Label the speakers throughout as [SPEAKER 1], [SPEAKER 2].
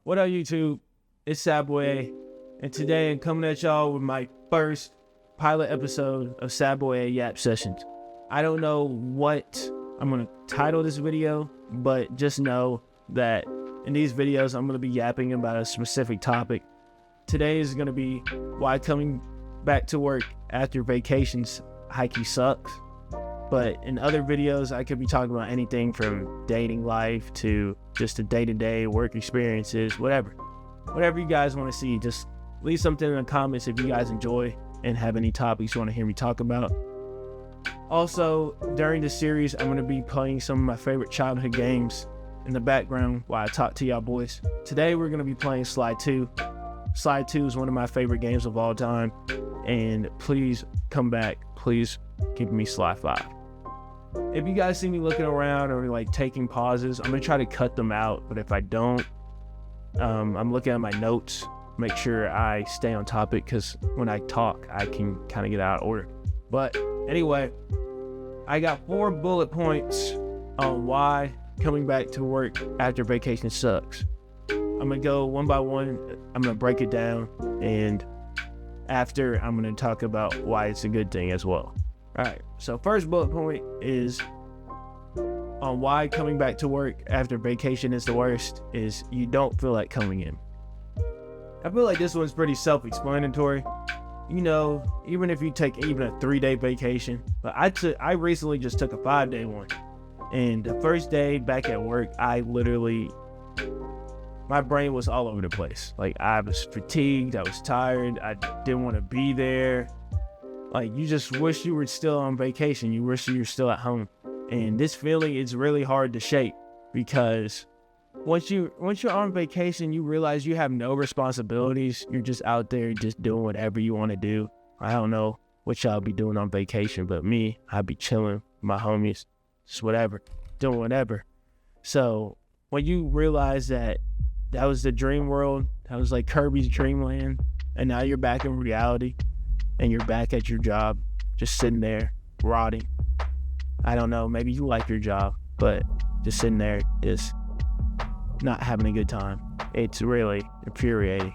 [SPEAKER 1] What up, YouTube? It's SadboyA, and today I'm coming at y'all with my first pilot episode of SadboyA Yap Sessions. I don't know what I'm going to title this video, but just know that in these videos, I'm going to be yapping about a specific topic. Today is going to be why coming back to work after vacations hikey sucks. But in other videos, I could be talking about anything from dating life to just the day-to-day work experiences, whatever. Whatever you guys want to see, just leave something in the comments if you guys enjoy and have any topics you want to hear me talk about. Also, during this series, I'm going to be playing some of my favorite childhood games in the background while I talk to y'all boys. Today, we're going to be playing Slide 2. Slide 2 is one of my favorite games of all time. And please come back. Please give me Slide 5. If you guys see me looking around or like taking pauses, I'm going to try to cut them out. But if I don't, I'm looking at my notes, make sure I stay on topic, because when I talk, I can kind of get out of order. But anyway, I got 4 bullet points on why coming back to work after vacation sucks. I'm going to go one by one. I'm going to break it down. And after, I'm going to talk about why it's a good thing as well. All right, so first bullet point is on why coming back to work after vacation is the worst is you don't feel like coming in. I feel like this one's pretty self-explanatory. You know, even if you take even a 3-day vacation, but I recently just took a 5-day one. And the first day back at work, my brain was all over the place. Like, I was fatigued, I was tired, I didn't want to be there. Like, you just wish you were still on vacation. You wish you were still at home. And this feeling is really hard to shake, because once you're on vacation, you realize you have no responsibilities. You're just out there just doing whatever you want to do. I don't know what y'all be doing on vacation, but me, I'd be chilling with my homies, just whatever, doing whatever. So when you realize that was the dream world, that was like Kirby's dreamland, and now you're back in reality, and you're back at your job, just sitting there, rotting. I don't know, maybe you like your job, but just sitting there, just not having a good time. It's really infuriating,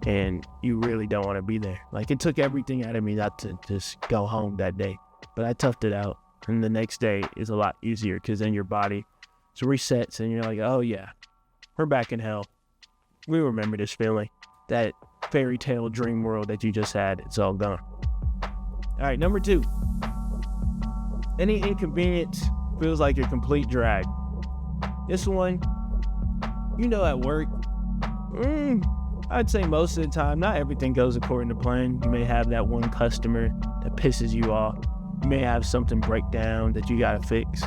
[SPEAKER 1] and you really don't want to be there. Like, it took everything out of me not to just go home that day, but I toughed it out, and the next day is a lot easier, because then your body resets, and you're like, oh yeah, we're back in hell. We remember this feeling. That fairy tale dream world that you just had, it's all gone. All right, number 2. Any inconvenience feels like a complete drag. This one, you know, at work, I'd say most of the time, not everything goes according to plan. You may have that one customer that pisses you off. You may have something break down that you gotta fix.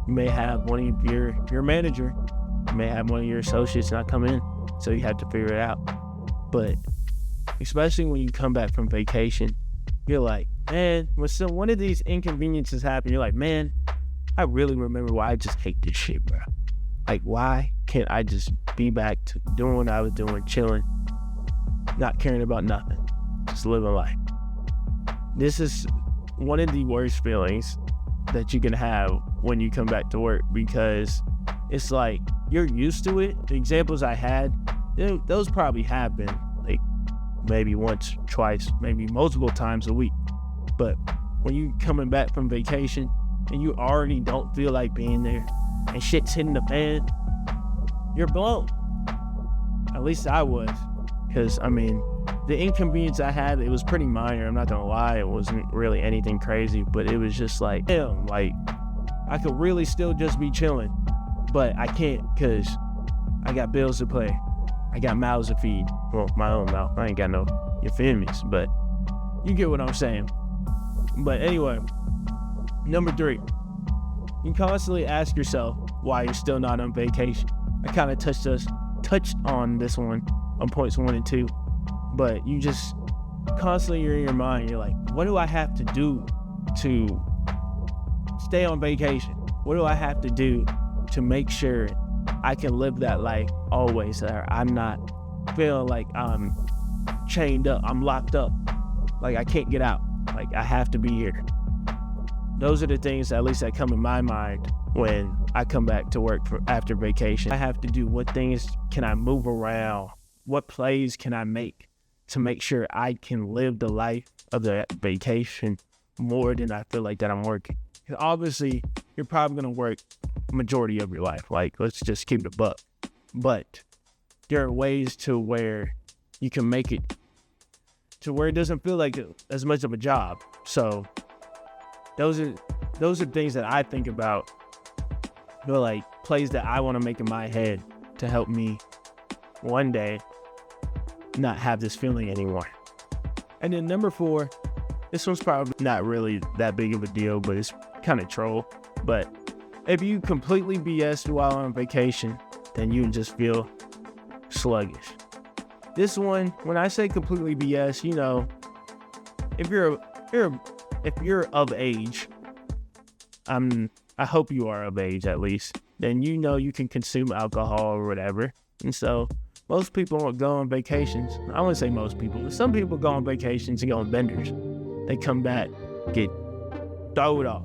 [SPEAKER 1] You may have one of your manager. You may have one of your associates not come in, so you have to figure it out. But especially when you come back from vacation, you're like, man, when one of these inconveniences happen, you're like, man, I really remember why I just hate this shit, bro. Like, why can't I just be back to doing what I was doing, chilling, not caring about nothing, just living life? This is one of the worst feelings that you can have when you come back to work, because it's like you're used to it. The examples I had, those probably happen like maybe once, twice, maybe multiple times a week. But when you coming back from vacation and you already don't feel like being there and shit's hitting the fan, you're blown. At least I was. Because, I mean, the inconvenience I had, it was pretty minor. I'm not gonna lie. It wasn't really anything crazy, but it was just like, damn, like, I could really still just be chilling, but I can't, because I got bills to pay. I got mouths to feed. Well, my own mouth. I ain't got no euphemisms, but you get what I'm saying. But anyway, number 3. You constantly ask yourself why you're still not on vacation. I kind of touched on this one on points 1 and 2, but you just constantly, you're in your mind, you're like, what do I have to do to stay on vacation? What do I have to do to make sure I can live that life always, or I'm not feeling like I'm chained up, I'm locked up, like I can't get out, like I have to be here? Those are the things, at least, that come in my mind when I come back to work after vacation. I have to do what things can I move around? What plays can I make to make sure I can live the life of the vacation more than I feel like that I'm working? Because obviously, you're probably going to work majority of your life. Like, let's just keep it a buck. But there are ways to where you can make it to where it doesn't feel like as much of a job. So those are things that I think about, like plays that I want to make in my head to help me one day not have this feeling anymore. And then number 4, this one's probably not really that big of a deal, but it's kind of troll. But if you completely BS while on vacation, then you just feel sluggish. This one, when I say completely BS, if you're of age, I hope you are of age at least, then you can consume alcohol or whatever. And so most people won't go on vacations. I wouldn't say most people, but some people go on vacations and go on benders. They come back, get throwed off.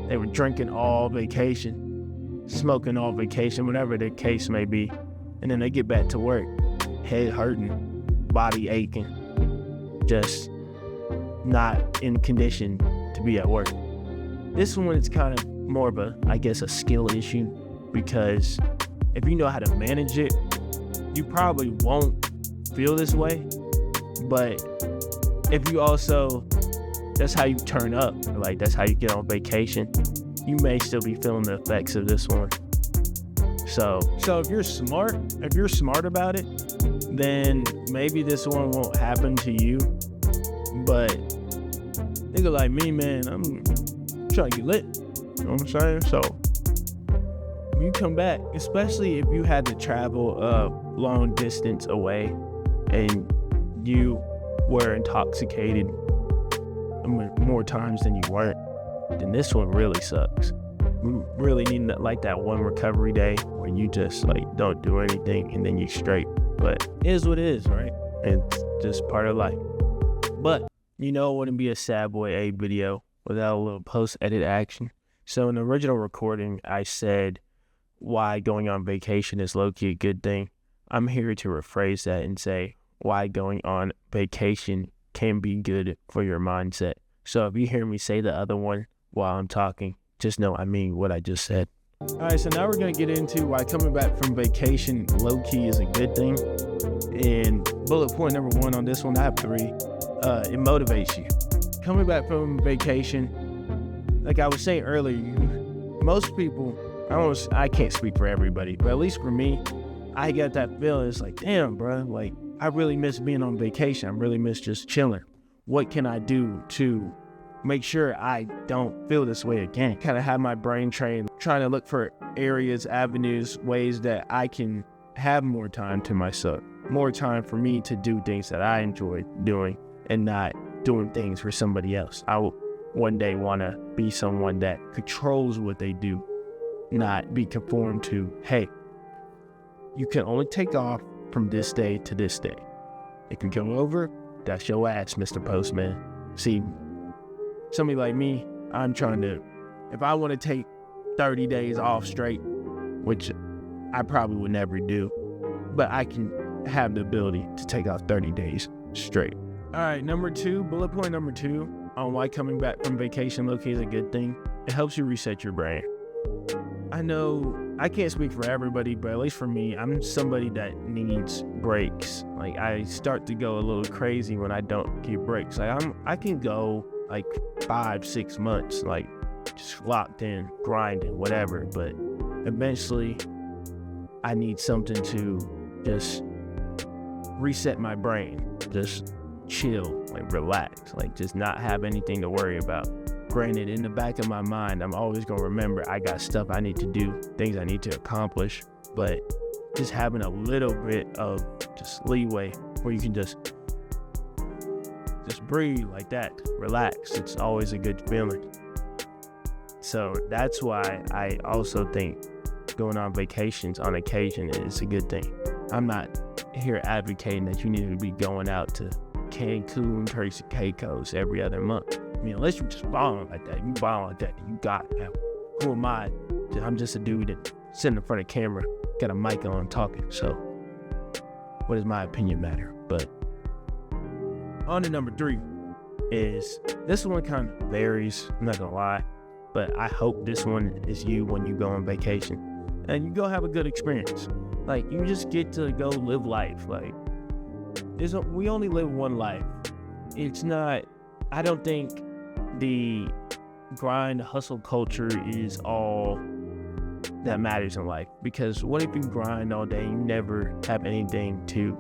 [SPEAKER 1] They were drinking all vacation, smoking all vacation, whatever the case may be. And then they get back to work, head hurting, body aching, just not in condition to be at work. This one is kind of more of a skill issue, because if you know how to manage it, you probably won't feel this way. But if you also, that's how you turn up, like that's how you get on vacation, you may still be feeling the effects of this one. So if you're smart about it, then maybe this one won't happen to you. But nigga like me, man, I'm trying to get lit. You know what I'm saying? So when you come back, especially if you had to travel a long distance away and you were intoxicated more times than you weren't, then this one really sucks. We really need like that one recovery day where you just like don't do anything and then you straight. But it is what it is, right? It's just part of life. But it wouldn't be a SadboyA video without a little post-edit action. So in the original recording, I said why going on vacation is low-key a good thing. I'm here to rephrase that and say why going on vacation can be good for your mindset. So if you hear me say the other one while I'm talking, just know I mean what I just said. All right, so now we're going to get into why coming back from vacation low-key is a good thing. And bullet point number 1 on this one, I have 3. It motivates you. Coming back from vacation, like I was saying earlier, most people, I can't speak for everybody, but at least for me, I got that feeling. It's like, damn, bro, like I really miss being on vacation. I really miss just chilling. What can I do to make sure I don't feel this way again? Kind of have my brain trained, trying to look for areas, avenues, ways that I can have more time to myself, more time for me to do things that I enjoy doing and not doing things for somebody else. I will one day want to be someone that controls what they do, not be conformed to, hey, you can only take off from this day to this day. If you come over, that's your ass, Mr. Postman. See, somebody like me, I'm trying to, if I want to take 30 days off straight, which I probably would never do, but I can have the ability to take off 30 days straight. All right, bullet point number 2 on why coming back from vacation low-key is a good thing. It helps you reset your brain. I know I can't speak for everybody, but at least for me, I'm somebody that needs breaks. Like I start to go a little crazy when I don't get breaks. Like I can go like 5-6 months, like just locked in, grinding, whatever. But eventually I need something to just reset my brain, just chill, like relax, like just not have anything to worry about. Granted, in the back of my mind, I'm always going to remember I got stuff I need to do, things I need to accomplish, but just having a little bit of just leeway where you can just breathe like that, relax. It's always a good feeling. So that's why I also think going on vacations on occasion is a good thing. I'm not here advocating that you need to be going out to Cancun, Turks and Caicos every other month. I mean, unless you just balling like that, you got it. Who am I I'm just a dude that sitting in front of camera, got a mic on, talking. So what does my opinion matter? But on to number 3 is, this one kind of varies, I'm not gonna lie, but I hope this one is you when you go on vacation and you go have a good experience. Like, you just get to go live life. Like, we only live one life. It's not, I don't think the grind hustle culture is all that matters in life, because what if you grind all day, you never have anything to,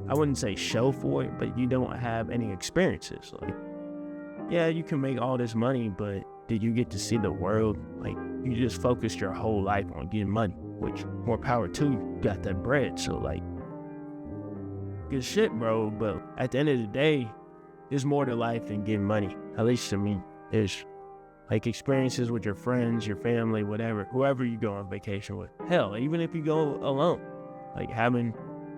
[SPEAKER 1] I wouldn't say show for it, but you don't have any experiences. Like, yeah, you can make all this money, but did you get to see the world? Like, you just focused your whole life on getting money, which more power to you, you got that bread. So like, good shit, bro. But at the end of the day, there's more to life than getting money. At least to me, there's like experiences with your friends, your family, whatever, whoever you go on vacation with. Hell, even if you go alone, like having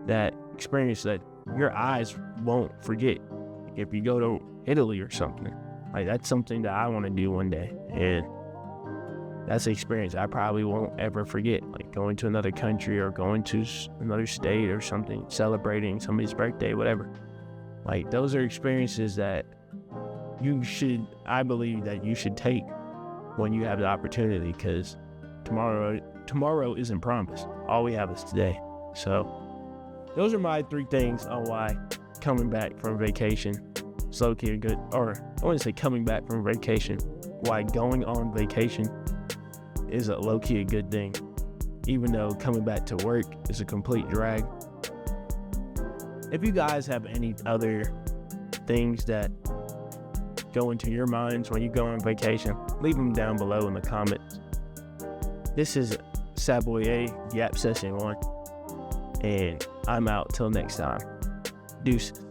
[SPEAKER 1] that experience that your eyes won't forget. Like if you go to Italy or something, like that's something that I want to do one day, and that's an experience I probably won't ever forget. Like going to another country or going to another state or something, celebrating somebody's birthday, whatever. Like those are experiences that I believe that you should take when you have the opportunity, because tomorrow isn't promised. All we have is today. So those are my 3 things on why coming back from vacation is low-key a good, or I wouldn't say coming back from vacation, why going on vacation is a low-key a good thing, even though coming back to work is a complete drag. If you guys have any other things that go into your minds when you go on vacation, leave them down below in the comments. This is SadboyA, Yap Session 1, and I'm out till next time. Deuces.